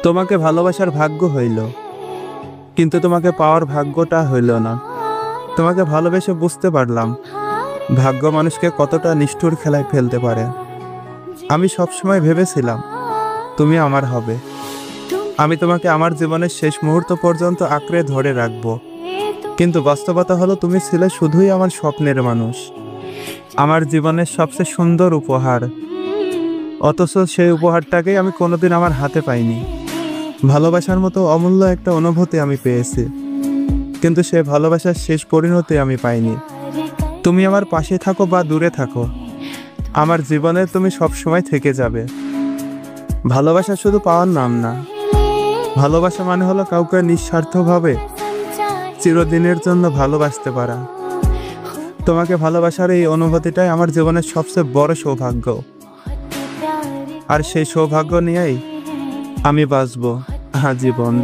তোমাকে ভালোবাসার ভাগ্য হইল, কিন্তু তোমাকে পাওয়ার ভাগ্যটা হইল না। তোমাকে ভালোবেসে বুঝতে পারলাম ভাগ্য মানুষকে কতটা নিষ্ঠুর খেলায় ফেলতে পারে। আমি সবসময় ভেবেছিলাম তুমি আমার হবে। আমি তোমাকে আমার জীবনের শেষ মুহূর্ত পর্যন্ত আঁকড়ে ধরে রাখবো, কিন্তু বাস্তবতা হলো তুমি ছিলে শুধুই আমার স্বপ্নের মানুষ, আমার জীবনের সবচেয়ে সুন্দর উপহার। অথচ সেই উপহারটাকেই আমি কোনোদিন আমার হাতে পাইনি। ভালোবাসার মতো অমূল্য একটা অনুভূতি আমি পেয়েছি, কিন্তু সে ভালোবাসার শেষ পরিণতি আমি পাইনি। তুমি আমার পাশে থাকো বা দূরে থাকো, আমার জীবনে তুমি সবসময় থেকে যাবে। ভালোবাসা শুধু পাওয়ার নাম না, ভালোবাসা মানে হলো কাউকে নিঃস্বার্থভাবে চিরদিনের জন্য ভালোবাসতে পারা। তোমাকে ভালোবাসার এই অনুভূতিটাই আমার জীবনের সবচেয়ে বড় সৌভাগ্য, আর সেই সৌভাগ্য নিয়েই আমি বাঁচবো আজীবন।